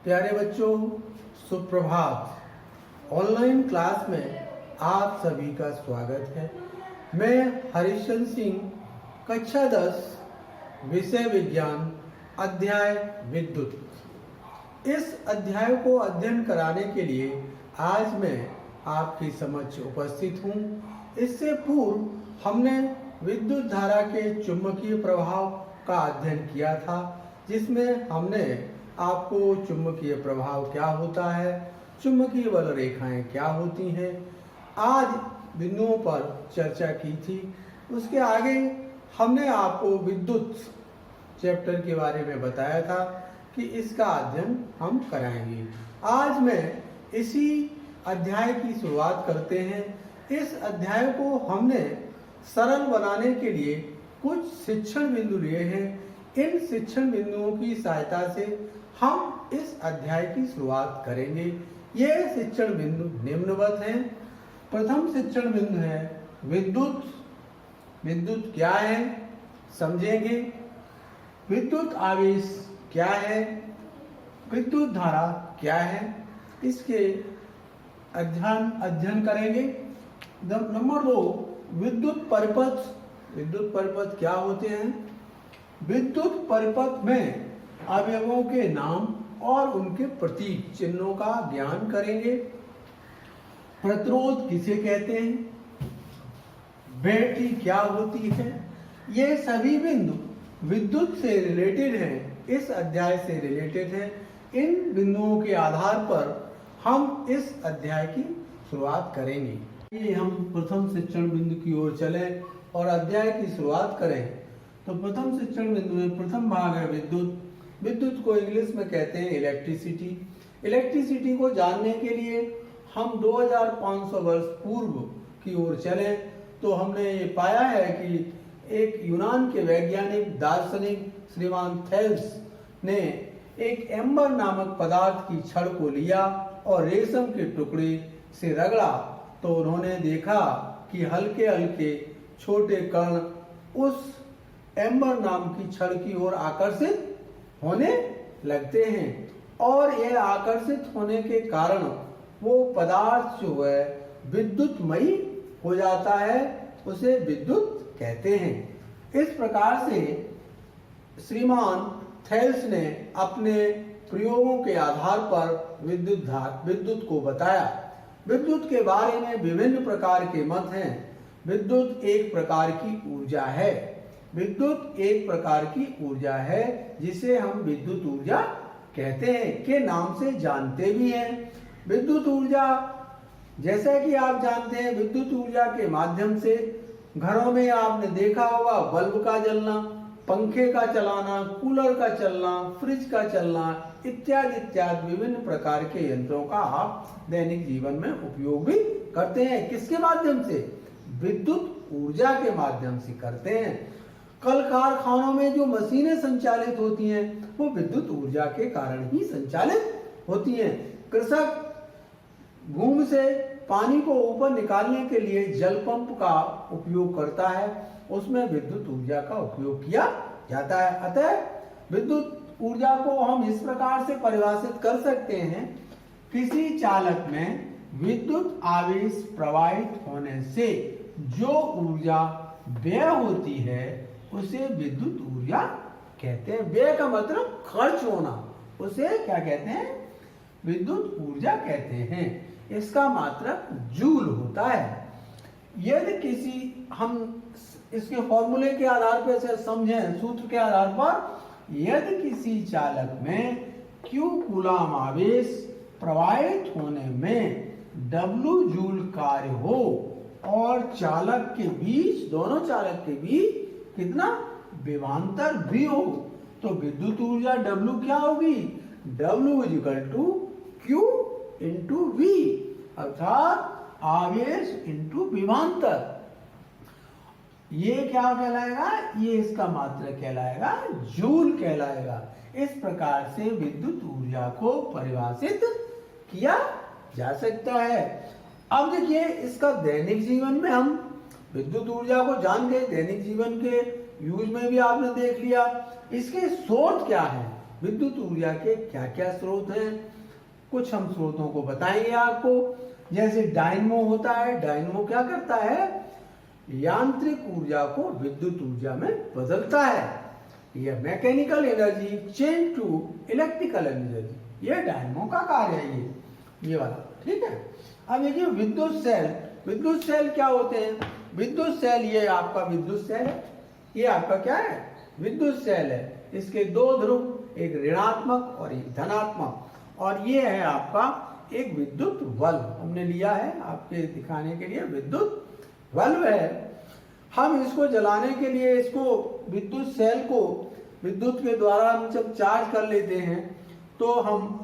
प्यारे बच्चों, सुप्रभात। ऑनलाइन क्लास में आप सभी का स्वागत है। मैं हरिश्चंद्र सिंह, कक्षा 10, विषय विज्ञान, अध्याय विद्युत। इस अध्याय को अध्ययन कराने के लिए आज मैं आपके समक्ष उपस्थित हूँ। इससे पूर्व हमने विद्युत धारा के चुंबकीय प्रभाव का अध्ययन किया था, जिसमें हमने आपको चुंबकीय प्रभाव क्या होता है, चुंबकीय बल रेखाएं क्या होती हैं, आज बिंदुओं पर चर्चा की थी। उसके आगे हमने आपको विद्युत चैप्टर के बारे में बताया था कि इसका अध्ययन हम कराएंगे। आज मैं इसी अध्याय की शुरुआत करते हैं। इस अध्याय को हमने सरल बनाने के लिए कुछ शिक्षण बिंदु लिए हैं। इन शिक्षण बिंदुओं की सहायता से हम इस अध्याय की शुरुआत करेंगे। ये शिक्षण बिंदु निम्नवत हैं। प्रथम शिक्षण बिंदु है विद्युत। विद्युत क्या है समझेंगे। विद्युत आवेश क्या है, विद्युत धारा क्या है, इसके अध्ययन करेंगे। नंबर 2, विद्युत परिपथ। विद्युत परिपथ क्या होते हैं? विद्युत परिपथ में अवयवों के नाम और उनके प्रतीक चिन्हों का ज्ञान करेंगे। प्रतिरोध किसे कहते हैं, बैटरी क्या होती है, ये सभी बिंदु विद्युत से रिलेटेड हैं, इस अध्याय से रिलेटेड हैं। इन बिंदुओं के आधार पर हम इस अध्याय की शुरुआत करेंगे। ये हम प्रथम शिक्षण बिंदु की ओर चलें और अध्याय की शुरुआत करें। तो प्रथम शिक्षण बिंदु में प्रथम भाग है विद्युत। विद्युत को इंग्लिश में कहते हैं इलेक्ट्रिसिटी। इलेक्ट्रिसिटी को जानने के लिए हम 2500 वर्ष पूर्व की ओर चलें तो हमने ये पाया है कि एक यूनान के वैज्ञानिक दार्शनिक श्रीमान थेल्स ने एक एम्बर नामक पदार्थ की छड़ को लिया और रेशम के टुकड़े से रगड़ा, तो उन्होंने देखा कि हल्के हल्के छोटे कण उस एम्बर नाम की छड़ की ओर आकर्षित होने लगते हैं और यह आकर्षित होने के कारण वो पदार्थ जो है विद्युतमयी हो जाता है, उसे विद्युत कहते हैं। इस प्रकार से श्रीमान थेल्स ने अपने प्रयोगों के आधार पर विद्युत को बताया। विद्युत के बारे में विभिन्न प्रकार के मत हैं। विद्युत एक प्रकार की ऊर्जा है। विद्युत एक प्रकार की ऊर्जा है जिसे हम विद्युत ऊर्जा कहते हैं, के नाम से जानते भी हैं। विद्युत ऊर्जा, जैसा कि आप जानते हैं, विद्युत ऊर्जा के माध्यम से घरों में आपने देखा होगा बल्ब का जलना, पंखे का चलाना, कूलर का चलना, फ्रिज का चलना इत्यादि इत्यादि विभिन्न प्रकार के यंत्रों का आप दैनिक जीवन में उपयोग भी करते हैं। किसके माध्यम से? विद्युत ऊर्जा के माध्यम से करते हैं। कल कारखानों में जो मशीनें संचालित होती हैं वो विद्युत ऊर्जा के कारण ही संचालित होती हैं। कृषक भूमि से पानी को ऊपर निकालने के लिए जल पंप का उपयोग करता है, उसमें विद्युत ऊर्जा का उपयोग किया जाता है। अतः विद्युत ऊर्जा को हम इस प्रकार से परिभाषित कर सकते हैं, किसी चालक में विद्युत आवेश प्रवाहित होने से जो ऊर्जा व्यय होती है उसे विद्युत ऊर्जा कहते हैं। व्यय का मतलब खर्च होना, उसे क्या कहते हैं? विद्युत ऊर्जा कहते हैं। इसका मात्रक जूल होता है। यदि किसी, हम इसके फॉर्मूले के आधार पर से समझें, सूत्र के आधार पर, यदि किसी चालक में Q कूलाम आवेश प्रवाहित होने में W जूल कार्य हो और चालक के बीच, दोनों चालक के बीच कितना विभवांतर भी हो, तो विद्युत ऊर्जा W क्या होगी? W = Q × V, अर्थात आवेश इंटू विभवांतर। ये क्या कहलाएगा? ये इसका मात्रक कहलाएगा जूल कहलाएगा। इस प्रकार से विद्युत ऊर्जा को परिभाषित किया जा सकता है। अब देखिए, इसका दैनिक जीवन में हम विद्युत ऊर्जा को जान गए, दैनिक जीवन के यूज में भी आपने देख लिया। इसके स्रोत क्या है? विद्युत ऊर्जा के क्या क्या स्रोत हैं, कुछ हम स्रोतों को बताएंगे आपको। जैसे डायनमो होता है, डायनमो क्या करता है, यांत्रिक ऊर्जा को विद्युत ऊर्जा में बदलता है। यह mechanical energy change to electrical energy, यह डायनमो का कार्य है, ये वाला, ठीक है। अब देखिए विद्युत सेल, विद्युत सेल क्या होते हैं, विद्युत सेल, ये आपका विद्युत सेल है, ये आपका क्या है, विद्युत सेल है। इसके दो ध्रुव, एक ऋणात्मक और एक धनात्मक, और ये है आपका एक विद्युत बल्ब, हमने लिया है आपके दिखाने के लिए, विद्युत बल्ब है। हम इसको जलाने के लिए, इसको विद्युत सेल को विद्युत के द्वारा हम जब चार्ज कर लेते हैं, तो हम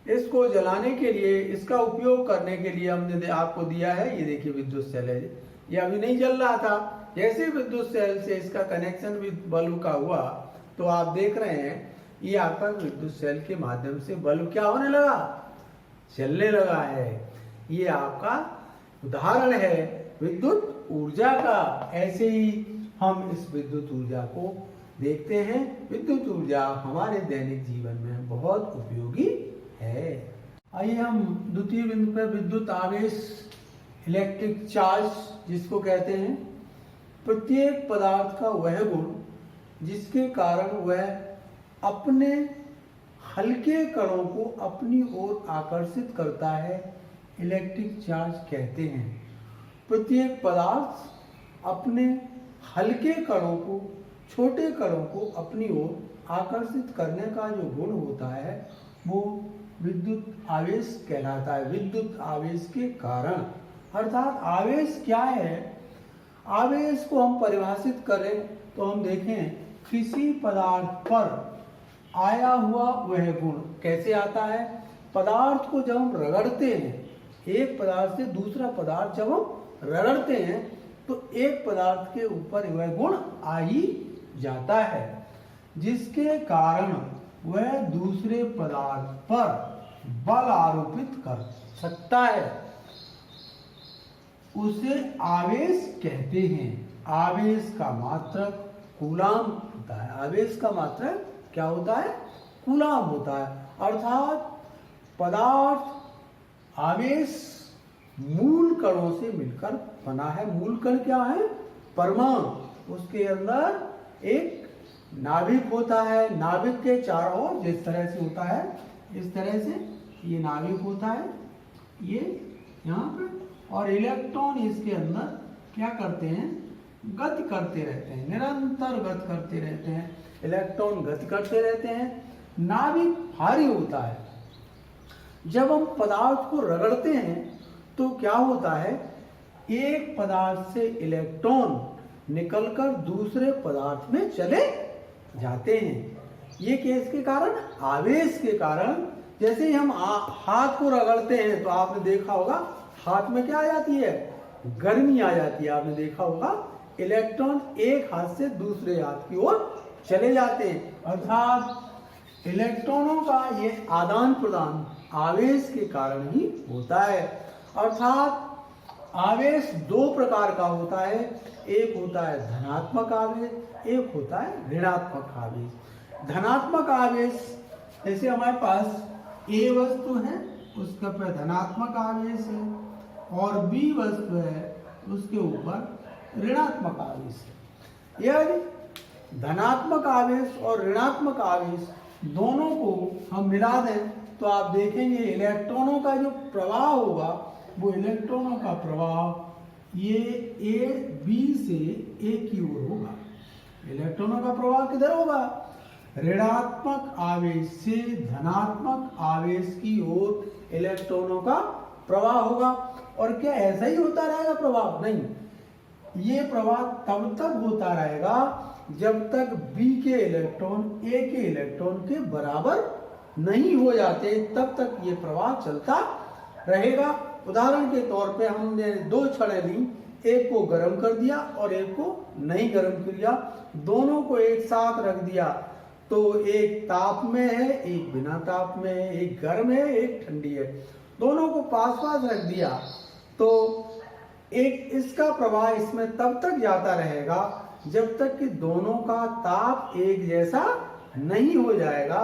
इसको जलाने के लिए, इसका उपयोग करने के लिए हमने आपको दिया है, ये देखिए विद्युत सेल है, ये अभी नहीं जल रहा था। जैसे विद्युत सेल से इसका कनेक्शन भी बल्ब का हुआ, तो आप देख रहे हैं ये आपका विद्युत सेल के माध्यम से बल्ब क्या होने लगा, चलने लगा है। ये आपका उदाहरण है विद्युत ऊर्जा का। ऐसे ही हम इस विद्युत ऊर्जा को देखते हैं। विद्युत ऊर्जा हमारे दैनिक जीवन में बहुत उपयोगी है। आइए हम द्वितीय बिंदु पर, विद्युत आवेश, इलेक्ट्रिक चार्ज जिसको कहते हैं। प्रत्येक पदार्थ का वह गुण जिसके कारण वह अपने हल्के कणों को अपनी ओर आकर्षित करता है, इलेक्ट्रिक चार्ज कहते हैं। प्रत्येक पदार्थ अपने हल्के कणों को, छोटे कणों को अपनी ओर आकर्षित करने का जो गुण होता है वो विद्युत आवेश कहलाता है। विद्युत आवेश के कारण, अर्थात आवेश क्या है, आवेश को हम परिभाषित करें तो हम देखें किसी पदार्थ पर आया हुआ वह गुण कैसे आता है। पदार्थ को जब हम रगड़ते हैं, एक पदार्थ से दूसरा पदार्थ जब हम रगड़ते हैं, तो एक पदार्थ के ऊपर वह गुण आ ही जाता है, जिसके कारण वह दूसरे पदार्थ पर बल आरोपित कर सकता है। उसे आवेश कहते हैं। आवेश का मात्रक कूलाम होता है। आवेश का मात्रक क्या होता है, कूलाम होता है। अर्थात पदार्थ आवेश मूल कणों से मिलकर बना है। मूल कण क्या है, परमाणु। उसके अंदर एक नाभिक होता है, नाभिक के चारों ओर जिस तरह से होता है, इस तरह से ये नाभिक होता है, ये यहाँ पे, और इलेक्ट्रॉन इसके अंदर क्या करते हैं, गति करते रहते हैं, निरंतर गति करते रहते हैं। इलेक्ट्रॉन गति करते रहते हैं। नाभिक भारी होता है। जब हम पदार्थ को रगड़ते हैं तो क्या होता है, एक पदार्थ से इलेक्ट्रॉन निकलकर दूसरे पदार्थ में चले जाते हैं। ये किसके कारण, आवेश के कारण। जैसे ही हम हाथ को रगड़ते हैं तो आपने देखा होगा हाथ में क्या आ जाती है, गर्मी आ जाती है। आपने देखा होगा इलेक्ट्रॉन एक हाथ से दूसरे हाथ की ओर चले जाते हैं। अर्थात इलेक्ट्रॉनों का ये आदान प्रदान आवेश के कारण ही होता है। अर्थात आवेश दो प्रकार का होता है, एक होता है धनात्मक आवेश, एक होता है ऋणात्मक आवेश। धनात्मक आवेश, जैसे हमारे पास ए वस्तु है, उसके ऊपर धनात्मक आवेश है, और बी वस्तु है, उसके ऊपर ऋणात्मक आवेश है। यदि धनात्मक आवेश और ऋणात्मक आवेश दोनों को हम मिला दें तो आप देखेंगे इलेक्ट्रॉनों का जो प्रवाह होगा, वो इलेक्ट्रॉनों का प्रवाह ये ए बी से ए की ओर होगा। इलेक्ट्रॉनों का प्रवाह किधर होगा, ऋणात्मक आवेश से धनात्मक आवेश की ओर इलेक्ट्रॉनों का प्रवाह होगा। और क्या ऐसा ही होता रहेगा प्रवाह? नहीं, ये प्रवाह तब तक होता रहेगा जब तक बी के इलेक्ट्रॉन ए के इलेक्ट्रॉन के बराबर नहीं हो जाते, तब तक ये प्रवाह चलता रहेगा। उदाहरण के तौर पे हमने दो छड़ें ली, एक को गर्म कर दिया और एक को नहीं गर्म किया, दोनों को एक साथ रख दिया तो एक ताप में है, एक बिना ताप में है, एक गर्म है, एक ठंडी है। दोनों को पास पास रख दिया तो एक इसका प्रवाह इसमें तब तक जाता रहेगा जब तक कि दोनों का ताप एक जैसा नहीं हो जाएगा,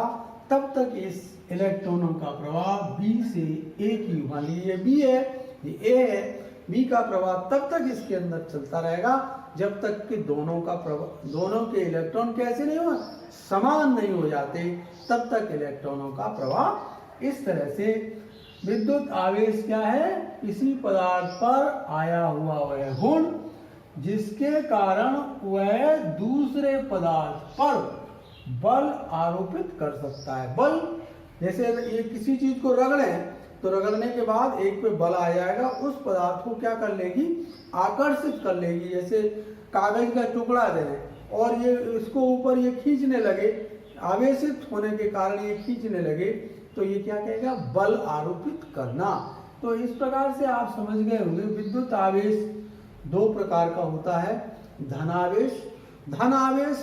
तब तक इस इलेक्ट्रॉनों का प्रवाह B से A की, मान लीजिए ये B है, ये A है, B का प्रवाह तब तक इसके अंदर चलता रहेगा जब तक कि दोनों के इलेक्ट्रॉन कैसे नहीं हो, समान नहीं हो जाते, तब तक इलेक्ट्रॉनों का प्रवाह। इस तरह से विद्युत आवेश क्या है, किसी पदार्थ पर आया हुआ वह गुण जिसके कारण वह दूसरे पदार्थ पर बल आरोपित कर सकता है। बल, जैसे ये किसी चीज को रगड़ें तो रगड़ने के बाद एक पे बल आ जाएगा, उस पदार्थ को क्या कर लेगी, आकर्षित कर लेगी। जैसे कागज का टुकड़ा दें और ये इसको ऊपर ये खींचने लगे, आवेशित होने के कारण ये खींचने लगे, तो ये क्या कहेगा, बल आरोपित करना। तो इस प्रकार से आप समझ गए होंगे विद्युत आवेश दो प्रकार का होता है, धनावेश, धन आवेश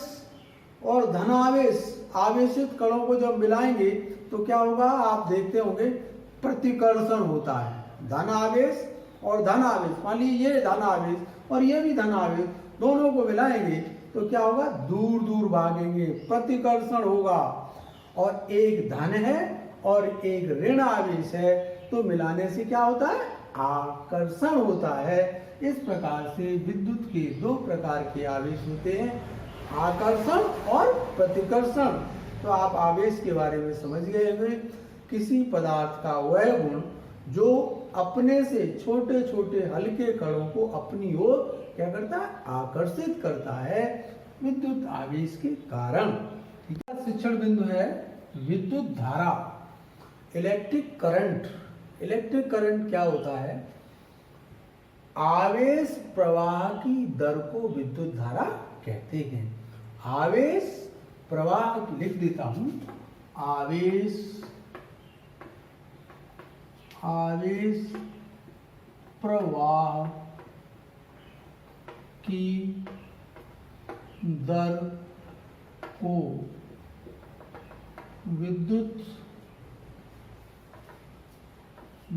और धनावेश। आवेशित कणों को जब मिलाएंगे तो क्या होगा, आप देखते होंगे प्रतिकर्षण होता है। धन आवेश और धन आवेश, मान लीजिए ये धन आवेश और ये भी धन आवेश, दोनों को मिलाएंगे तो क्या होगा, दूर दूर भागेंगे, प्रतिकर्षण होगा। और एक धन है और एक ऋण आवेश है, तो मिलाने से क्या होता है, आकर्षण होता है। इस प्रकार से विद्युत के दो प्रकार के आवेश होते हैं, आकर्षण और प्रतिकर्षण। तो आप आवेश के बारे में समझ गए होंगे, किसी पदार्थ का वह गुण जो अपने से छोटे छोटे हल्के कणों को अपनी ओर क्या करता है, आकर्षित करता है विद्युत आवेश के कारण। शिक्षण बिंदु है विद्युत धारा, इलेक्ट्रिक करंट। इलेक्ट्रिक करंट क्या होता है, आवेश प्रवाह की दर को विद्युत धारा कहते हैं। आवेश प्रवाह, लिख देता हूं, आवेश प्रवाह की दर को विद्युत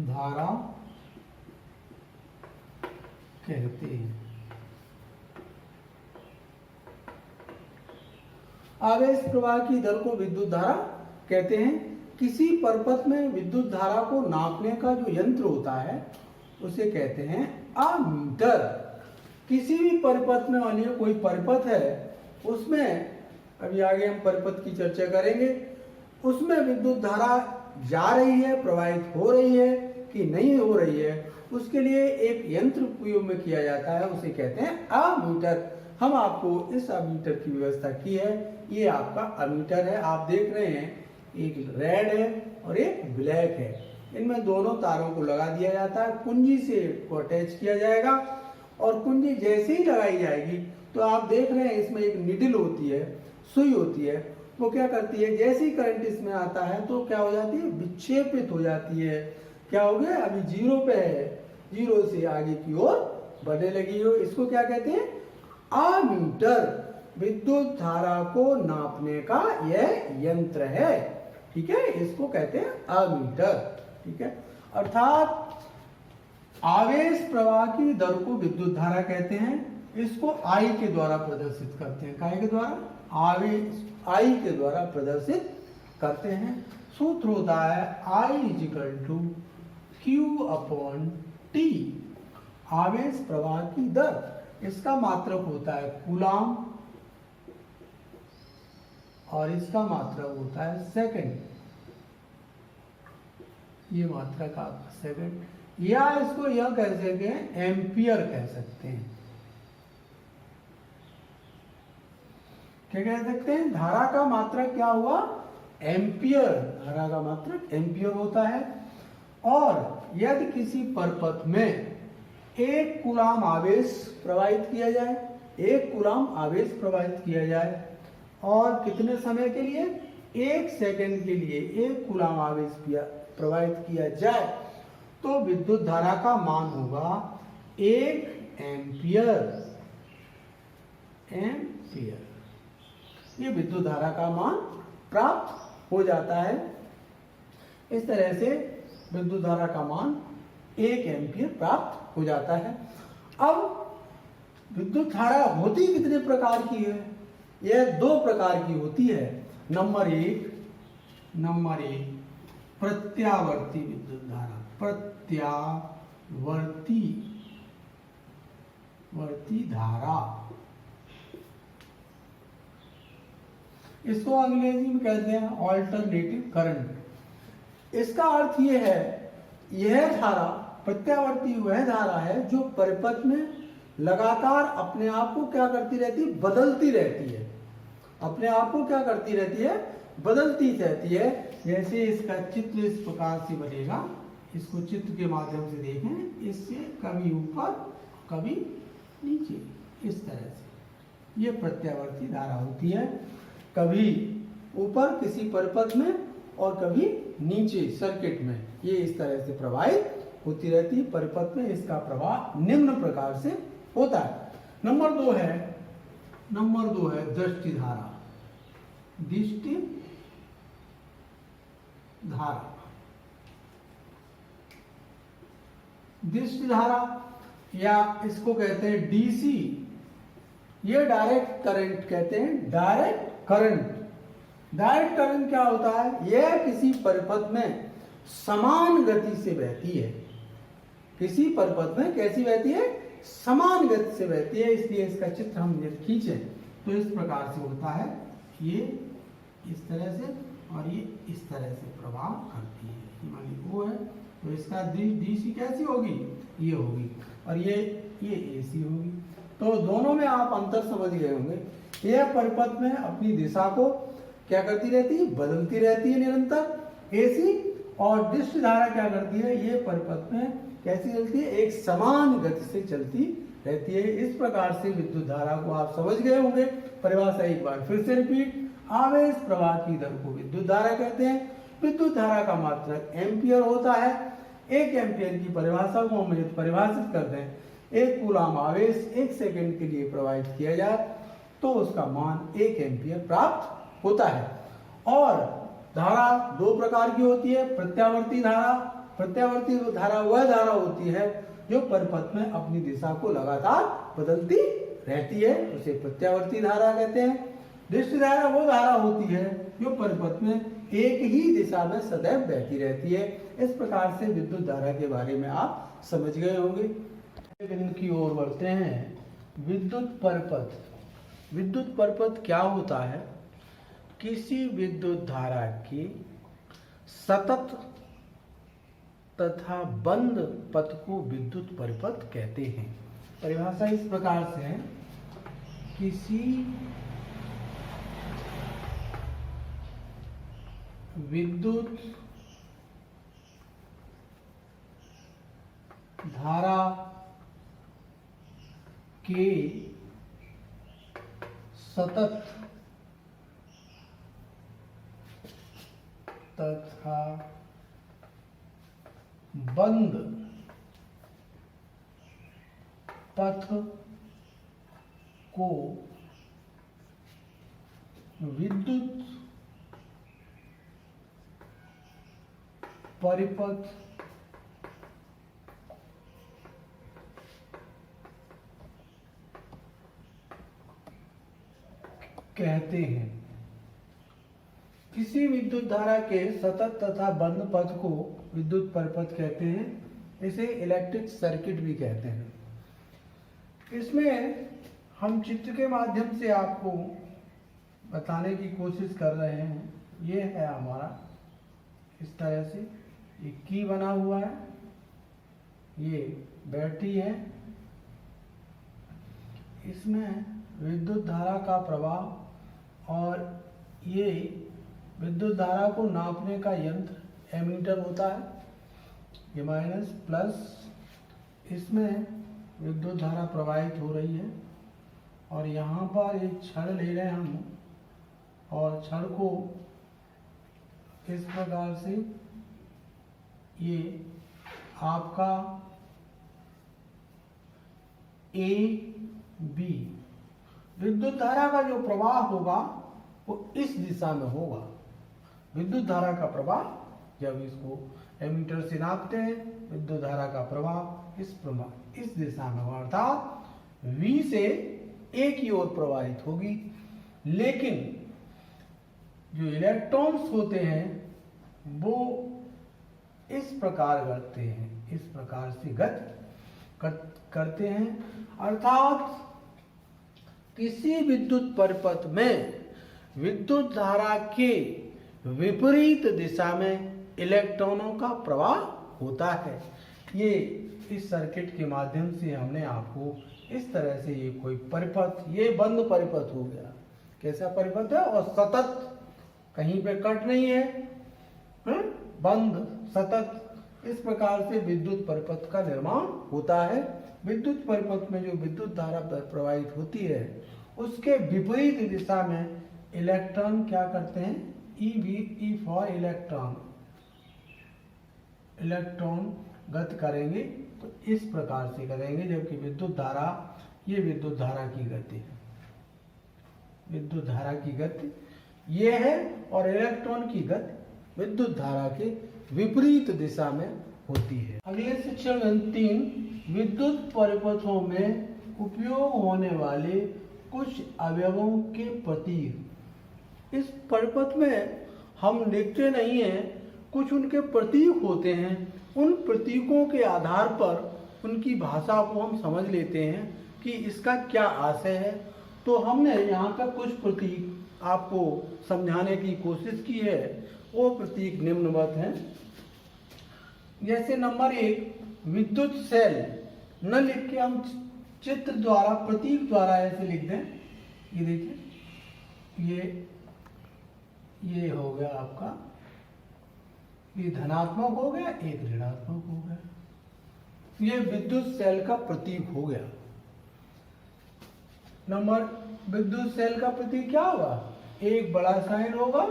धारा कहते हैं। आवेश प्रवाह की दर को विद्युत धारा कहते हैं। किसी परिपथ में विद्युत धारा को नापने का जो यंत्र होता है उसे कहते हैं अमीटर। किसी भी परिपथ में, मानिए कोई परिपथ है, उसमें अभी आगे हम परिपथ की चर्चा करेंगे, उसमें विद्युत धारा जा रही है, प्रवाहित हो रही है कि नहीं हो रही है, उसके लिए एक यंत्र उपयोग में किया जाता है, उसे कहते हैं अमीटर। हम आपको इस अमीटर की व्यवस्था की है, ये आपका अमीटर है। आप देख रहे हैं एक रेड है और एक ब्लैक है, इनमें दोनों तारों को लगा दिया जाता है, कुंजी से को अटैच किया जाएगा और कुंजी जैसे ही लगाई जाएगी तो आप देख रहे हैं इसमें एक निडल होती है, सुई होती है, वो क्या करती है, जैसे ही करंट इसमें आता है तो क्या हो जाती है, विक्षेपित हो जाती है। क्या हो गया, अभी 0 पे है, 0 से आगे की ओर बढ़ने लगी हो। इसको क्या कहते हैं, अमीटर। विद्युत धारा को नापने का यह यंत्र है, ठीक है, इसको कहते हैं अमीटर, ठीक है। अर्थात आवेश प्रवाह की दर को विद्युत धारा कहते हैं। इसको आई के द्वारा प्रदर्शित करते हैं, काय के द्वारा, आवेश आई के द्वारा प्रदर्शित करते हैं। सूत्र होता है I = Q/T, आवेश प्रवाह की दर। इसका मात्रक होता है कूलाम और इसका मात्रक होता है सेकंड, ये मात्रक आपका सेकंड, या इसको यह कह सकते हैं एम्पियर कह सकते हैं। क्या कह सकते हैं, धारा का मात्रक क्या हुआ, एम्पियर। धारा का मात्रक एम्पियर होता है। और यदि किसी परिपथ में 1 कूलाम आवेश प्रवाहित किया जाए, 1 कूलाम आवेश प्रवाहित किया जाए और कितने समय के लिए, 1 सेकंड के लिए 1 कूलाम आवेश प्रवाहित किया जाए तो विद्युत धारा का मान होगा 1 एम्पियर। ये विद्युत धारा का मान प्राप्त हो जाता है। इस तरह से विद्युत धारा का मान 1 एम्पियर प्राप्त हो जाता है। अब विद्युत धारा होती कितने प्रकार की है, यह 2 प्रकार की होती है। नंबर 1 नंबर 1 प्रत्यावर्ती विद्युत धारा, वर्ती धारा, इसको अंग्रेजी में कहते हैं ऑल्टरनेटिव करंट। इसका अर्थ यह है, यह धारा प्रत्यावर्ती वह धारा है जो परिपथ में लगातार अपने आप को क्या करती रहती है, बदलती रहती है, अपने आप को क्या करती रहती है, बदलती रहती है। जैसे इसका चित्र इस प्रकार से बनेगा, इसको चित्र के माध्यम से देखें, इससे कभी ऊपर कभी नीचे, इस तरह से ये प्रत्यावर्ती धारा होती है, कभी ऊपर किसी परिपथ में और कभी नीचे सर्किट में, ये इस तरह से प्रवाहित होती रहती है। परिपथ में इसका प्रवाह निम्न प्रकार से होता है। नंबर 2 है दृष्टि धारा, दृष्टि धारा या इसको कहते हैं डीसी, ये डायरेक्ट करंट कहते हैं, डायरेक्ट करंट क्या होता है, यह किसी परिपथ में समान गति से बहती है, किसी परिपथ में कैसी बहती है, समान गति से बहती है। इसलिए इसका चित्र हम यदि खींचे तो इस प्रकार से होता है, ये इस तरह से और ये इस तरह से प्रवाह करती है। मान ली वो है तो इसका डीसी कैसी होगी, ये होगी, और ये एसी होगी। तो दोनों में आप अंतर समझ गए होंगे। यह परिपथ में अपनी दिशा को क्या करती रहती है, बदलती रहती है निरंतर एसी, और दृष्टि धारा क्या करती है, ये परिपथ में कैसी चलती है, एक समान गति से चलती रहती है। इस प्रकार से विद्युत धारा को आप समझ गए होंगे। परिभाषा एक बार फिर से रिपीट, आवेश प्रवाह की दर को विद्युत धारा कहते हैं। विद्युत धारा का मात्रक एम्पियर होता है। 1 एम्पियर की परिभाषा को हम यदि परिभाषित करते हैं, 1 कूलम आवेश 1 सेकंड के लिए प्रवाहित किया जाए तो उसका मान 1 एम्पियर प्राप्त होता है। और धारा 2 प्रकार की होती है, प्रत्यावर्ती धारा। प्रत्यावर्ती धारा वह धारा होती है जो परिपथ में अपनी दिशा को लगातार बदलती रहती है, उसे प्रत्यावर्ती धारा कहते हैं। दृष्टि धारा वो धारा होती है जो परिपथ में एक ही दिशा में सदैव बहती रहती है। इस प्रकार से विद्युत धारा के बारे में आप समझ गए होंगे। बिंदु की ओर बढ़ते हैं, विद्युत परिपथ। विद्युत परिपथ क्या होता है, किसी विद्युत धारा की सतत तथा बंद पथ को विद्युत परिपथ कहते हैं। परिभाषा इस प्रकार से है, किसी विद्युत धारा के सतत तथा बंद पथ को विद्युत परिपथ कहते हैं। किसी विद्युत धारा के सतत तथा बंद पथ को विद्युत परिपथ कहते हैं। इसे इलेक्ट्रिक सर्किट भी कहते हैं। इसमें हम चित्र के माध्यम से आपको बताने की कोशिश कर रहे हैं। ये है हमारा इस तरह से एक की बना हुआ है, ये बैटरी है, इसमें विद्युत धारा का प्रवाह और ये विद्युत धारा को नापने का यंत्र एमीटर होता है, ये माइनस प्लस, इसमें विद्युत धारा प्रवाहित हो रही है और यहाँ पर एक छड़ ले रहे हैं हम और छड़ को इस प्रकार से ये आपका ए बी विद्युत धारा का जो प्रवाह होगा वो इस दिशा में होगा। विद्युत धारा का प्रवाह जब इसको एमीटर से नापते हैं, विद्युत धारा का प्रवाह इस दिशा में होगा, अर्थात V से A की ओर प्रवाहित होगी। लेकिन जो इलेक्ट्रॉन्स होते हैं वो इस प्रकार करते हैं, इस प्रकार से करते हैं। अर्थात किसी विद्युत परिपथ में विद्युत धारा के विपरीत दिशा में इलेक्ट्रॉनों का प्रवाह होता है। ये इस सर्किट के माध्यम से हमने आपको इस तरह से, ये कोई परिपथ, ये बंद परिपथ हो गया, कैसा परिपथ है, और सतत, कहीं पे कट नहीं है, बंद सतत, इस प्रकार से विद्युत परिपथ का निर्माण होता है। विद्युत परिपथ में जो विद्युत धारा प्रवाहित होती है उसके विपरीत दिशा में इलेक्ट्रॉन क्या करते हैं, ई फॉर इलेक्ट्रॉन गति करेंगे, तो इस प्रकार से करेंगे। जबकि विद्युत धारा, ये विद्युत धारा की गति है, विद्युत धारा की गति ये है, और इलेक्ट्रॉन की गति विद्युत धारा के विपरीत दिशा में होती है। अगले शिक्षण में 3 विद्युत परिपथों में उपयोग होने वाले कुछ अवयवों के प्रतीक। इस परिपथ में हम लिखते नहीं हैं, कुछ उनके प्रतीक होते हैं, उन प्रतीकों के आधार पर उनकी भाषा को हम समझ लेते हैं कि इसका क्या आशय है। तो हमने यहाँ पर कुछ प्रतीक आपको समझाने की कोशिश की है। वो प्रतीक निम्नवत हैं। जैसे नंबर 1, विद्युत सेल न लिख के हम चित्र द्वारा, प्रतीक द्वारा ऐसे लिख दें। ये देखिए, ये हो गया आपका, ये धनात्मक हो गया, एक ऋणात्मक हो गया। ये विद्युत सेल का प्रतीक हो गया। विद्युत सेल का प्रतीक क्या होगा, एक बड़ा साइन होगा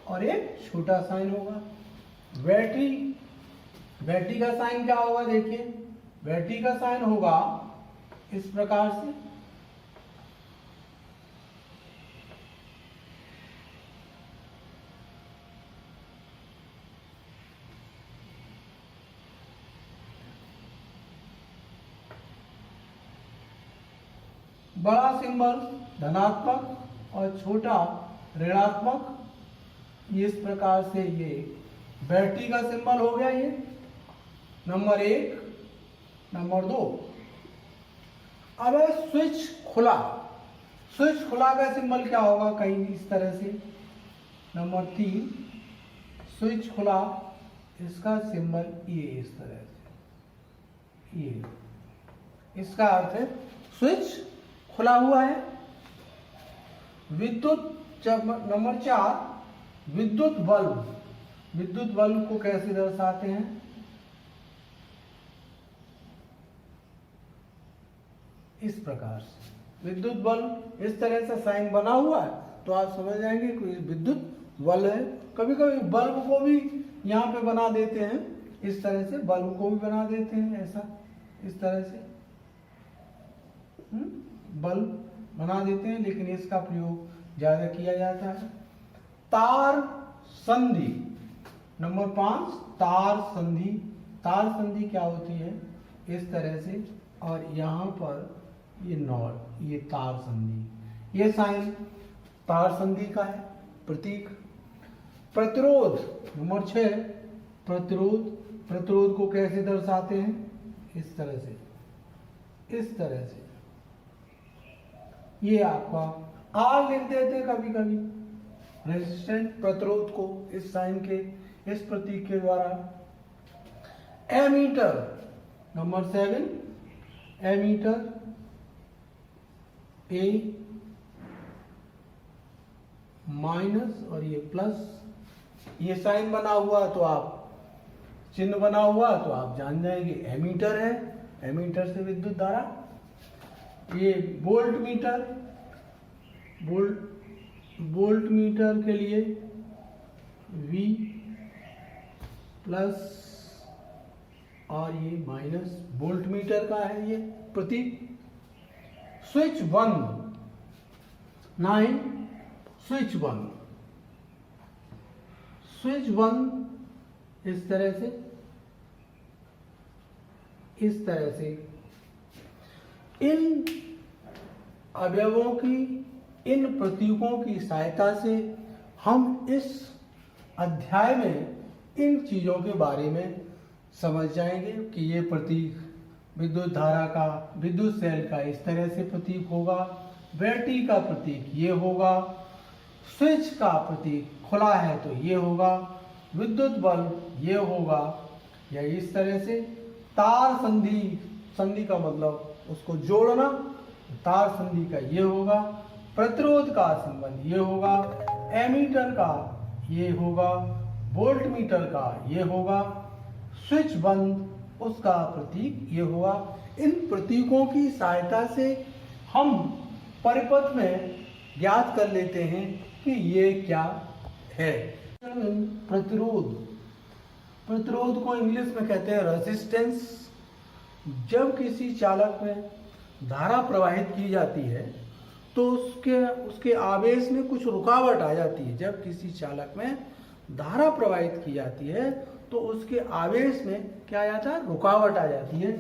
और एक छोटा साइन होगा। बैटरी का साइन क्या होगा, देखिए, बैटरी का साइन होगा इस प्रकार से। बड़ा सिंबल धनात्मक और छोटा ऋणात्मक, इस प्रकार से ये बैटरी का सिंबल हो गया। ये नंबर 1। नंबर 2, अब है स्विच खुला। स्विच खुला का सिंबल क्या होगा, कहीं इस तरह से। नंबर 3, स्विच खुला, इसका सिंबल ये इस तरह से, ये इसका अर्थ है स्विच खुला हुआ है। नंबर 4, विद्युत बल्ब। विद्युत बल्ब को कैसे दर्शाते हैं, इस प्रकार से। विद्युत बल्ब इस तरह से साइन बना हुआ है तो आप समझ जाएंगे कि विद्युत बल्ब है। कभी कभी बल्ब को भी यहाँ पे बना देते हैं, इस तरह से बल्ब को भी बना देते हैं, ऐसा इस तरह से बल्ब बना देते हैं, लेकिन इसका प्रयोग ज्यादा किया जाता है। तार संधि। नंबर 5, तार संधि। तार संधि क्या होती है, इस तरह से, और यहाँ पर ये नॉट, ये तार संधि, ये साइन तार संधि का है, प्रतीक। प्रतिरोध। नंबर 6, प्रतिरोध। प्रतिरोध को कैसे दर्शाते हैं, इस तरह से, इस तरह से। ये आपका आर लिख देते कभी कभी, रेजिस्टेंस, प्रतिरोध को इस साइन के, इस प्रतीक के द्वारा। एमीटर। नंबर 7, एमीटर, ए माइनस और ये प्लस, ये साइन बना हुआ तो आप, चिन्ह बना हुआ तो आप जान जाएंगे एमीटर है, एमीटर से विद्युत धारा। ये वोल्ट मीटर, वोल्ट मीटर के लिए V प्लस और ये माइनस, वोल्ट मीटर का है ये प्रतीक। स्विच बंद। 9, स्विच बंद। स्विच बंद इस तरह से, इस तरह से। इन अवयवों की, इन प्रतीकों की सहायता से हम इस अध्याय में इन चीज़ों के बारे में समझ जाएंगे कि ये प्रतीक विद्युत धारा का, विद्युत सेल का इस तरह से प्रतीक होगा, बैटरी का प्रतीक ये होगा, स्विच का प्रतीक खुला है तो ये होगा, विद्युत बल्ब ये होगा, या इस तरह से तार संधि, संधि का मतलब उसको जोड़ना, तार संधि का ये होगा, प्रतिरोध का सिंबल ये होगा, एमीटर का ये होगा, वोल्ट मीटर का ये होगा, स्विच बंद उसका प्रतीक ये होगा। इन प्रतीकों की सहायता से हम परिपथ में ज्ञात कर लेते हैं कि ये क्या है। प्रतिरोध, प्रतिरोध को इंग्लिश में कहते हैं रेजिस्टेंस। जब किसी चालक में धारा प्रवाहित की जाती है तो उसके आवेश में कुछ रुकावट आ जाती है। जब किसी चालक में धारा प्रवाहित की जाती है तो उसके आवेश में क्या आ जाता है, रुकावट आ जाती है।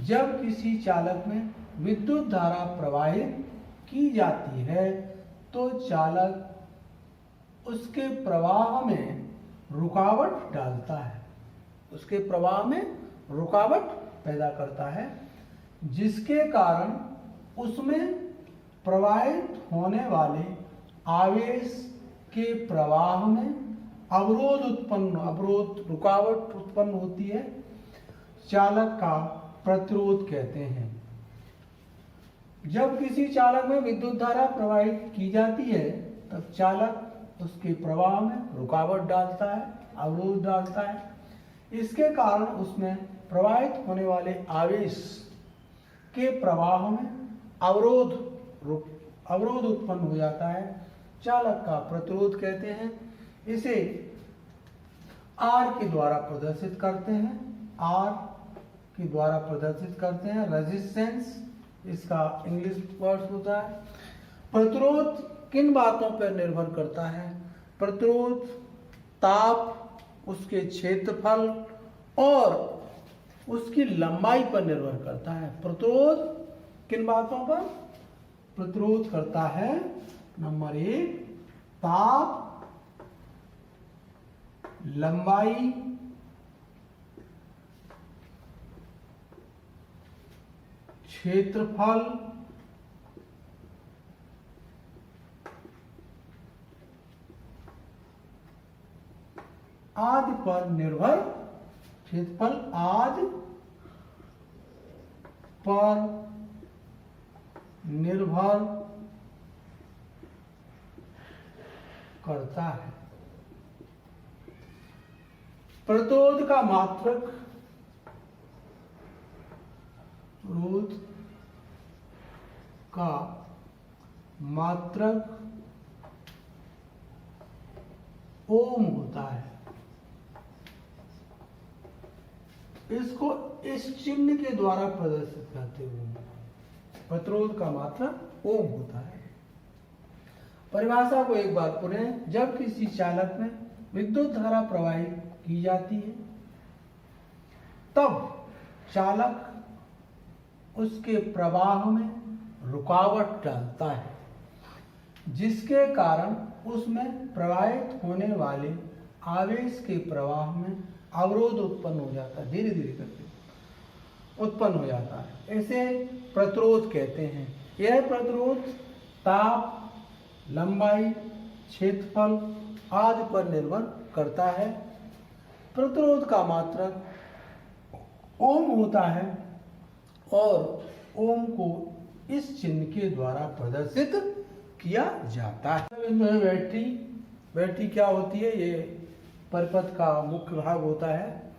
जब किसी चालक में विद्युत धारा प्रवाहित की जाती है तो चालक उसके प्रवाह में रुकावट डालता है, उसके प्रवाह में रुकावट पैदा करता है, जिसके कारण उसमें प्रवाहित होने वाले आवेश के प्रवाह में अवरोध रुकावट उत्पन्न होती है। चालक का प्रतिरोध कहते हैं। जब किसी चालक में विद्युत धारा प्रवाहित की जाती है तब चालक उसके प्रवाह में रुकावट डालता है, अवरोध डालता है। इसके कारण उसमें प्रवाहित होने वाले आवेश के प्रवाह में अवरोध उत्पन्न हो जाता है। चालक का प्रतिरोध कहते हैं। इसे R के द्वारा प्रदर्शित करते हैं, R के द्वारा प्रदर्शित करते हैं। रेजिस्टेंस इसका इंग्लिश वर्ड होता है। प्रतिरोध किन बातों पर निर्भर करता है? प्रतिरोध ताप, उसके क्षेत्रफल और उसकी लंबाई पर निर्भर करता है। प्रतिरोध किन बातों पर? प्रतिरोध करता है नंबर 1 ताप, लंबाई, क्षेत्रफल आदि पर निर्भर, क्षेत्रफल आदि पर निर्भर करता है। प्रतिरोध का मात्रक, प्रतिरोध का मात्रक ओम होता है। इसको इस चिन्ह के द्वारा प्रदर्शित करते हुए प्रतिरोध का मात्रक ओम होता है। परिभाषा को एक बार पुनः, जब किसी चालक में विद्युत धारा प्रवाहित की जाती है तब चालक उसके प्रवाह में रुकावट डालता है, जिसके कारण उसमें प्रवाहित होने वाले आवेश के प्रवाह में अवरोध उत्पन्न हो जाता है, धीरे धीरे करके उत्पन्न हो जाता है। इसे प्रतिरोध कहते हैं। यह प्रतिरोध ताप, लंबाई, क्षेत्रफल आदि पर निर्भर करता है। प्रतिरोध का मात्रक ओम होता है और ओम को इस चिन्ह के द्वारा प्रदर्शित किया जाता है। बैटरी, बैटरी क्या होती है? ये परिपथ का मुख्य भाग होता है।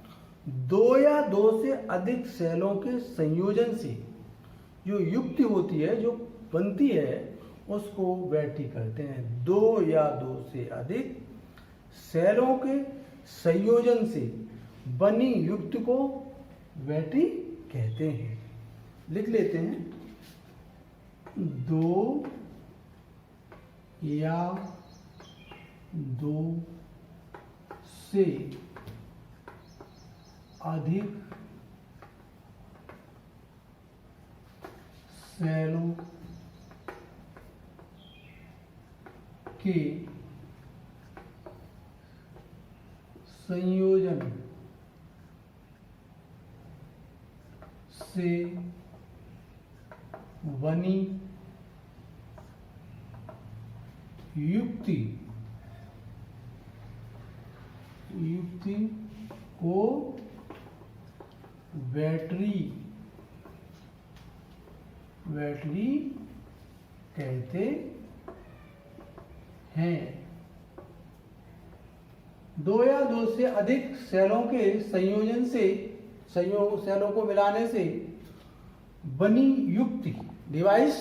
2 या 2 से अधिक सेलों के संयोजन से जो युक्ति होती है, जो बनती है, उसको बैटरी कहते हैं। 2 या 2 से अधिक सेलों के संयोजन से बनी युक्ति को बैटरी कहते हैं। लिख लेते हैं। 2 या 2 से अधिक सेलों के संयोजन से बनी युक्ति को बैटरी कहते हैं। दो या दो से अधिक सेलों के संयोजन से सेलों को मिलाने से बनी युक्ति डिवाइस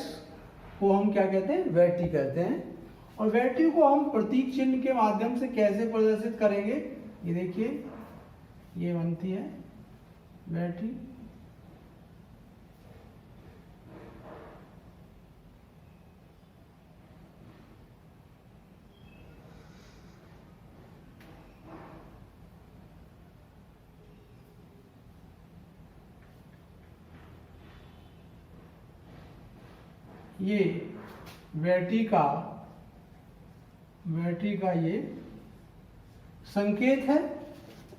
को हम क्या कहते हैं? बैटरी कहते हैं। और बैटरी को हम प्रतीक चिन्ह के माध्यम से कैसे प्रदर्शित करेंगे? ये देखिए, ये बनती है बैटरी। ये बैटरी का ये संकेत है।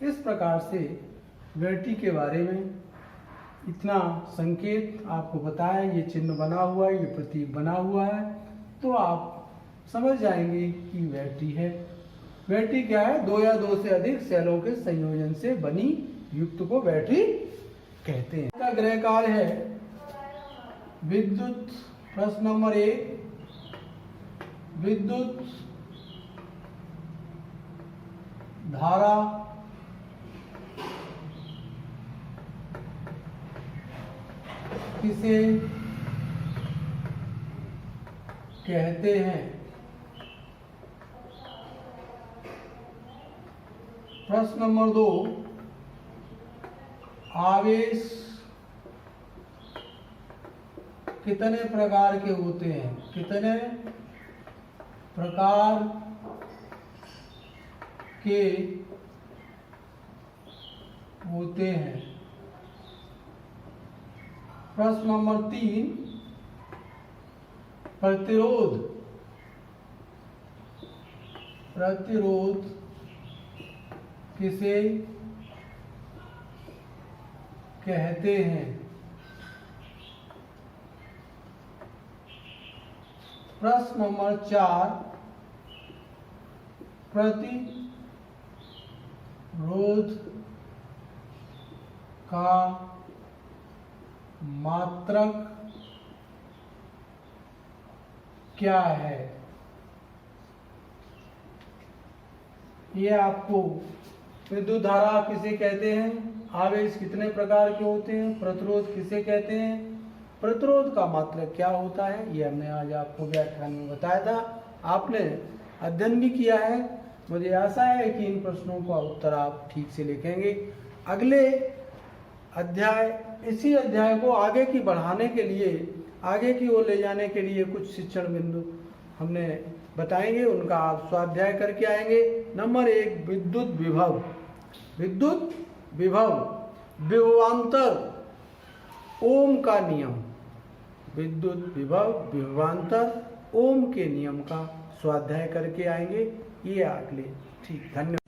इस प्रकार से बैटरी के बारे में इतना संकेत आपको बताया, ये चिन्ह बना हुआ है, ये प्रतीक बना हुआ है, तो आप समझ जाएंगे कि बैटरी है। बैटरी क्या है? दो या दो से अधिक सेलों के संयोजन से बनी युक्त को बैटरी कहते हैं। इसका गृह कार्य है विद्युत। प्रश्न नंबर 1, विद्युत धारा किसे कहते हैं? प्रश्न नंबर 2, आवेश कितने प्रकार के होते हैं? कितने प्रकार के होते हैं? प्रश्न नंबर 3, प्रतिरोध किसे कहते हैं? प्रश्न नंबर 4, प्रतिरोध का मात्रक क्या है? ये आपको विद्युत धारा किसे कहते हैं, आवेश कितने प्रकार के होते हैं, प्रतिरोध किसे कहते हैं, प्रतिरोध का मात्रक क्या होता है, ये हमने आज आपको व्याख्यान में बताया था। आपने अध्ययन भी किया है। मुझे आशा है कि इन प्रश्नों का उत्तर आप ठीक से लिखेंगे। अगले अध्याय, इसी अध्याय को आगे की बढ़ाने के लिए, आगे की ओर ले जाने के लिए कुछ शिक्षण बिंदु हमने बताएंगे, उनका आप स्वाध्याय करके आएंगे। नंबर 1, विद्युत विभव विभवांतर ओम का नियम। विद्युत विभव विभवांतर ओम के नियम का स्वाध्याय करके आएंगे। ये अगले। ठीक, धन्यवाद।